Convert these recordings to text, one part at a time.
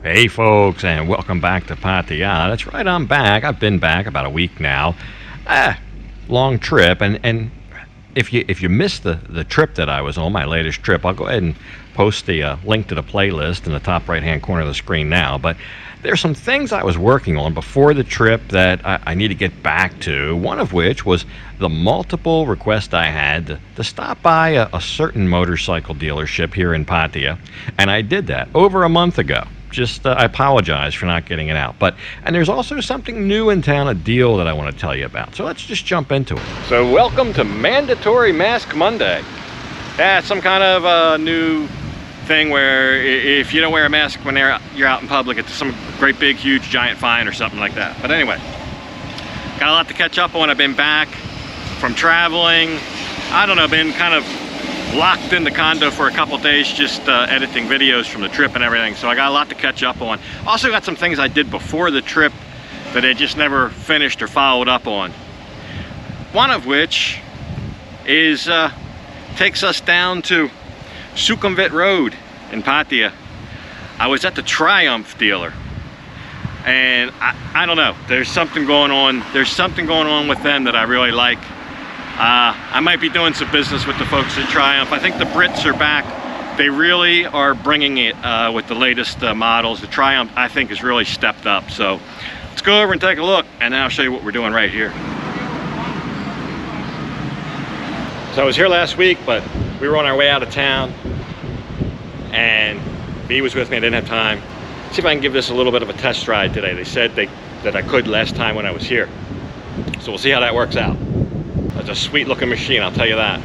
Hey folks, and welcome back to Pattaya. That's right, I'm back. I've been back about a week now. Long trip, and if you missed the trip that I was on, my latest trip, I'll go ahead and post the link to the playlist in the top right hand corner of the screen now. But there's some things I was working on before the trip that I need to get back to, one of which was the multiple requests I had to stop by a certain motorcycle dealership here in Pattaya, and I did that over a month ago. I apologize for not getting it out. And there's also something new in town, a deal that I want to tell you about. So let's just jump into it. So welcome to Mandatory Mask Monday. That's some kind of a new thing where if you don't wear a mask when you're out in public, it's some great big huge giant fine or something like that. But anyway, got a lot to catch up on. I've been back from traveling. I don't know, been kind of locked in the condo for a couple days, just editing videos from the trip and everything, so I got a lot to catch up on. Also got some things I did before the trip that I just never finished or followed up on. One of which is takes us down to Sukhumvit Road in Pattaya. I was at the Triumph dealer, and I don't know, there's something going on with them that I really like. I might be doing some business with the folks at Triumph. I think the Brits are back. They really are bringing it with the latest models. The Triumph, I think, has really stepped up. So let's go over and take a look, and then I'll show you what we're doing right here. So I was here last week, but we were on our way out of town, and B was with me. I didn't have time. Let's see if I can give this a little bit of a test ride today. They said that I could last time when I was here. So we'll see how that works out. It's a sweet looking machine, I'll tell you that.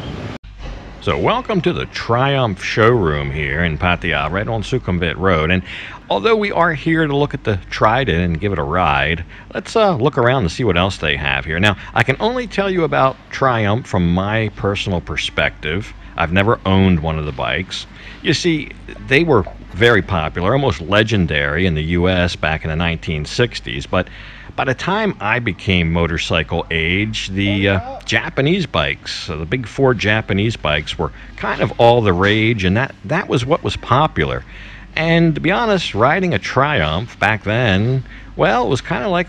So welcome to the Triumph showroom here in Pattaya, right on Sukhumvit Road. And although we are here to look at the Trident and give it a ride, let's look around and see what else they have here. Now, I can only tell you about Triumph from my personal perspective. I've never owned one of the bikes. You see, they were very popular, almost legendary in the US back in the 1960s, but by the time I became motorcycle age, the Japanese bikes, the big four Japanese bikes, were kind of all the rage, and that was what was popular. And to be honest, riding a Triumph back then, well, it was kind of like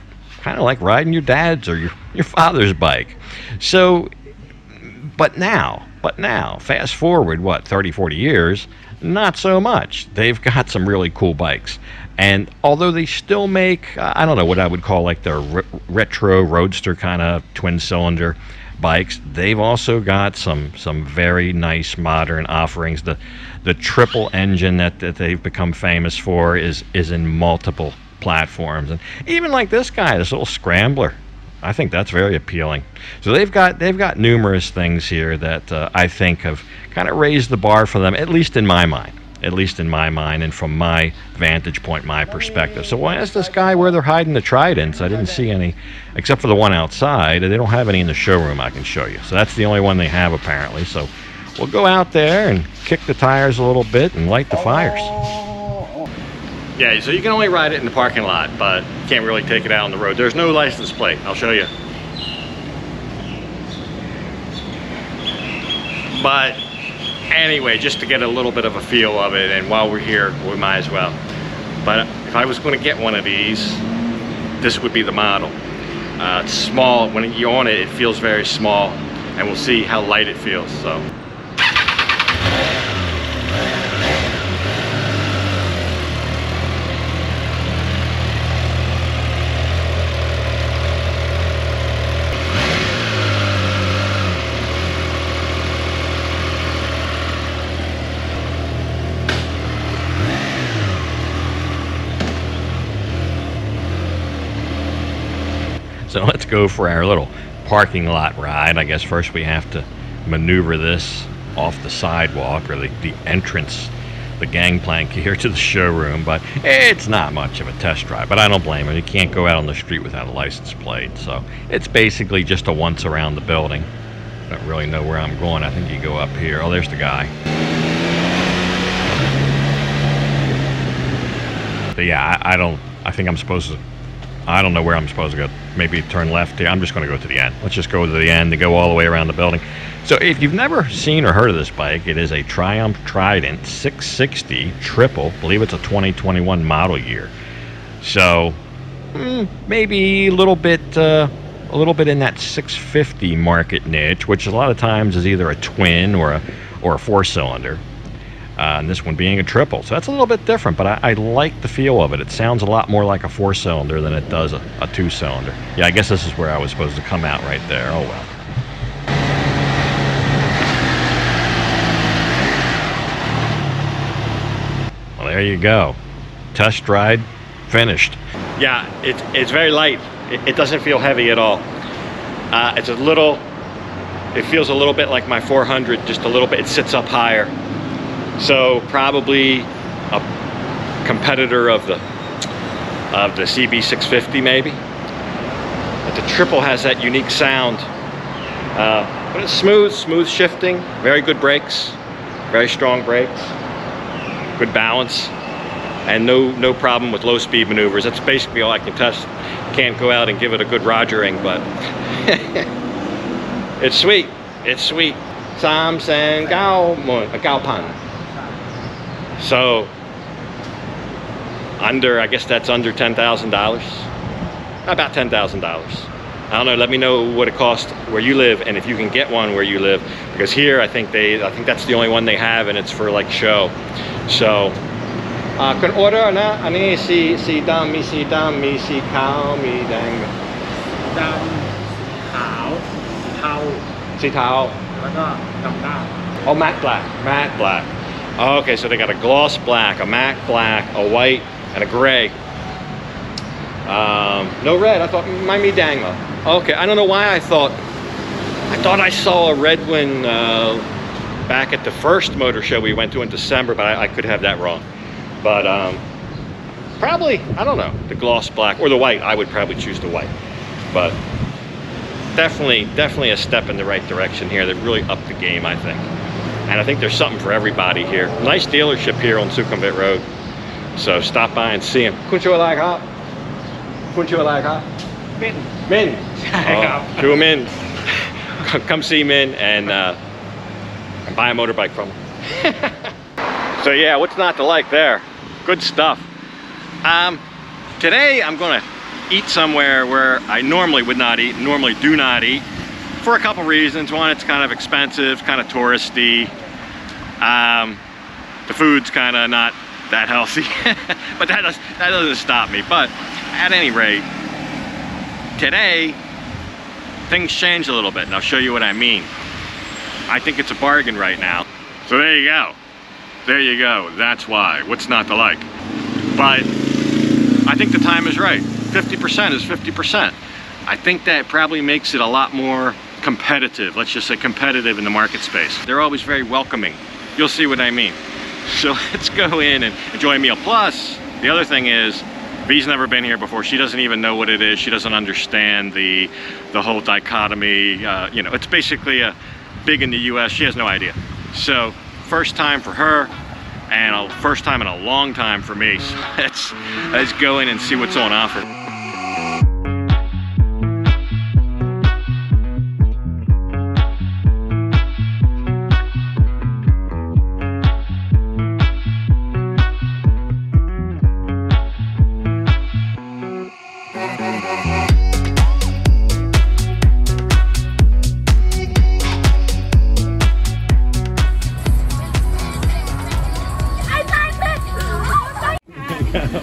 riding your dad's or your father's bike. So, but now, fast forward, what, 30, 40 years, not so much. They've got some really cool bikes. And although they still make, I don't know what I would call like their retro roadster kind of twin cylinder bikes, they've also got some very nice modern offerings. The triple engine that they've become famous for is in multiple platforms. And even like this little scrambler, I think that's very appealing. So they've got numerous things here that I think have kind of raised the bar for them, at least in my mind. And from my vantage point, my perspective. So why ask this guy where they're hiding the Tridents? I didn't see any, except for the one outside. They don't have any in the showroom I can show you. So that's the only one they have apparently. So we'll go out there and kick the tires a little bit and light the fires. Yeah, so you can only ride it in the parking lot, but you can't really take it out on the road. There's no license plate. I'll show you. But anyway, just to get a little bit of a feel of it, and while we're here, we might as well. But if I was going to get one of these, this would be the model. It's small. When you're on it, it feels very small, and we'll see how light it feels. So. So let's go for our little parking lot ride. I guess first we have to maneuver this off the sidewalk, or the entrance, the gangplank here to the showroom. But it's not much of a test drive, but I don't blame it. You can't go out on the street without a license plate. So it's basically just a once around the building. Don't really know where I'm going. I think you go up here. Oh, there's the guy. But yeah, I think I'm supposed to I don't know where I'm supposed to go. Maybe turn left here. I'm just going to go to the end. Let's just go to the end and go all the way around the building. So if you've never seen or heard of this bike, it is a Triumph Trident 660 triple. I believe it's a 2021 model year. So maybe a little bit in that 650 market niche, which a lot of times is either a twin or a 4-cylinder. And this one being a triple, so that's a little bit different, but I like the feel of it. It sounds a lot more like a 4-cylinder than it does a 2-cylinder. Yeah, I guess this is where I was supposed to come out right there. Oh well. Well, there you go. Test ride finished. Yeah, it's very light. It doesn't feel heavy at all. It feels a little bit like my 400, just a little bit. It sits up higher. So probably a competitor of the CB650 maybe. But the triple has that unique sound. But it's smooth shifting, very good brakes, very strong brakes, good balance, and no problem with low speed maneuvers. That's basically all I can test. Can't go out and give it a good rogering, but it's sweet. It's sweet. Sam San Gao Pan. So I guess that's under $10,000, about $10,000. I don't know, let me know what it costs where you live and if you can get one where you live, because here I think that's the only one they have and it's for like show. So can order na ani si dam mi si khao mi dang dam khao oh matte black. Oh, okay, so they got a gloss black, a matte black, a white, and a gray. No red. I thought Miami Dangla. Okay, I don't know why I thought I saw a red one back at the first motor show we went to in December, but I could have that wrong. But probably, I don't know, the gloss black or the white. I would probably choose the white, but definitely a step in the right direction here. They've really upped the game, I think. And I think there's something for everybody here. Nice dealership here on Sukhumvit Road. So stop by and see him. Min. To Min. Come see Min and buy a motorbike from him. So yeah, what's not to like there? Good stuff. Today I'm gonna eat somewhere where I normally would not eat, normally do not eat, for a couple reasons. One, it's kind of expensive, kind of touristy. The food's kind of not that healthy, but that doesn't stop me. But at any rate, today things changed a little bit, and I'll show you what I mean. I think it's a bargain right now. So there you go. There you go. That's why. What's not to like? But I think the time is right. 50% is 50%. I think that probably makes it a lot more competitive. Let's just say competitive in the market space. They're always very welcoming. You'll see what I mean. So let's go in and enjoy a meal. Plus, the other thing is, V's never been here before. She doesn't even know what it is. She doesn't understand the whole dichotomy. You know, it's basically big in the US. She has no idea. So first time for her, and a first time in a long time for me. So let's go in and see what's on offer.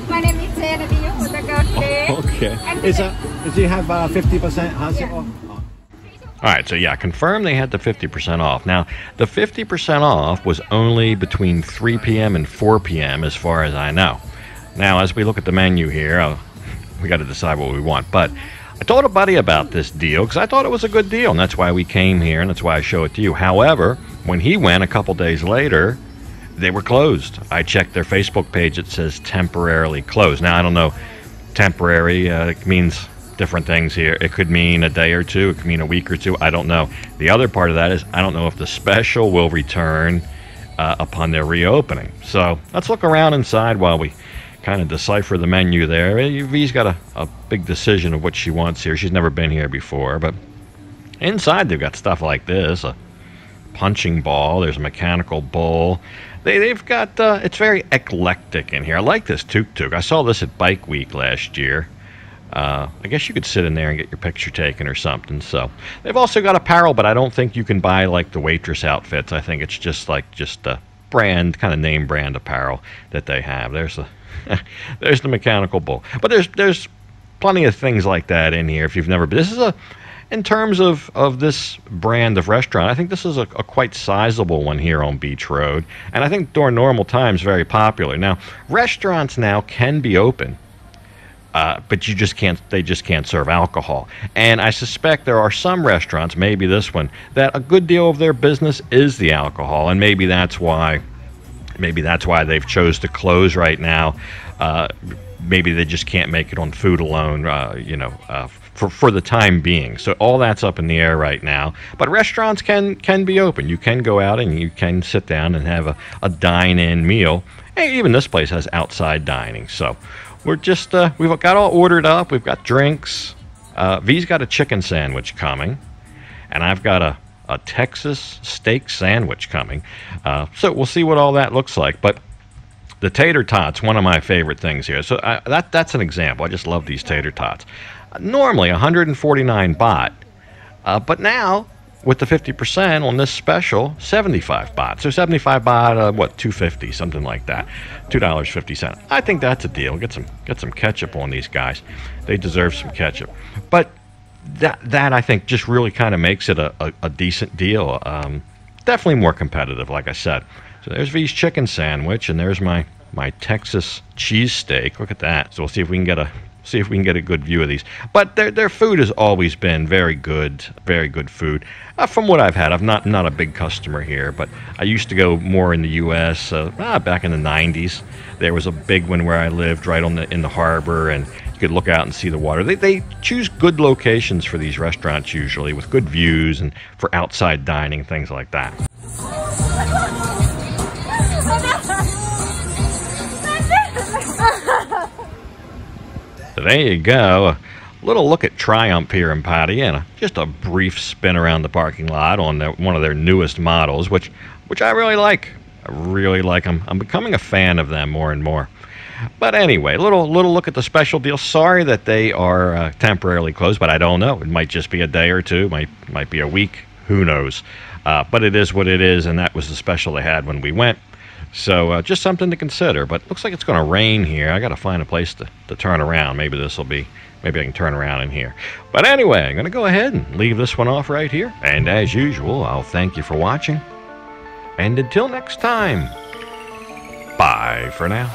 My name is Jane. Do you want to go today? Okay. Does you have 50% hazard off? All right, so yeah, confirmed they had the 50% off. Now, the 50% off was only between 3 p.m. and 4 p.m. as far as I know. Now, as we look at the menu here, we got to decide what we want. But I told a buddy about this deal because I thought it was a good deal, and that's why we came here, and that's why I show it to you. However, when he went a couple days later, they were closed. I checked their Facebook page. It says temporarily closed. Now, I don't know, temporary it means different things here. It could mean a day or two. It could mean a week or two. I don't know. The other part of that is I don't know if the special will return upon their reopening. So let's look around inside while we kind of decipher the menu there. V's got a big decision of what she wants here. She's never been here before, but inside they've got stuff like this, a punching ball, there's a mechanical bull. They've got, it's very eclectic in here. I like this tuk-tuk. I saw this at Bike Week last year. I guess you could sit in there and get your picture taken or something. So they've also got apparel, but I don't think you can buy like the waitress outfits. I think it's just a brand, kind of name brand apparel that they have. There's there's the mechanical bull. But there's plenty of things like that in here if you've never been. This is in terms of this brand of restaurant, I think this is a quite sizable one here on Beach Road. And I think during normal times very popular. Now, restaurants now can be open, but they just can't serve alcohol. And I suspect there are some restaurants, maybe this one, that a good deal of their business is the alcohol, and maybe that's why they've chose to close right now. Maybe they just can't make it on food alone, for the time being. So all that's up in the air right now. But restaurants can be open. You can go out and you can sit down and have a dine-in meal. Hey, even this place has outside dining. So we're just, we've got all ordered up. We've got drinks. V's got a chicken sandwich coming. And I've got a Texas steak sandwich coming. So we'll see what all that looks like. But the tater tots, one of my favorite things here. So that's an example. I just love these tater tots. Normally 149 baht, but now with the 50% on this special, 75 baht. So 75 baht, what, 250, something like that, $2.50. I think that's a deal. Get some ketchup on these guys. They deserve some ketchup. But that I think just really kind of makes it a decent deal. Definitely more competitive, like I said. So there's V's chicken sandwich, and there's my Texas cheesesteak. Look at that. So we'll see if we can get a good view of these. But their food has always been very good food. From what I've had, I'm not a big customer here, but I used to go more in the U.S. Back in the 90s. There was a big one where I lived right in the harbor, and you could look out and see the water. They choose good locations for these restaurants usually, with good views and for outside dining, things like that. So there you go, a little look at Triumph here in Pattaya, and just a brief spin around the parking lot on one of their newest models, which I really like. I really like them. I'm becoming a fan of them more and more. But anyway, little look at the special deal. Sorry that they are temporarily closed, but I don't know. It might just be a day or two, might be a week. Who knows? But it is what it is, and that was the special they had when we went. So just something to consider. But looks like it's going to rain here. I got to find a place to turn around. Maybe I can turn around in here. But anyway, I'm going to go ahead and leave this one off right here. And as usual, I'll thank you for watching. And until next time, bye for now.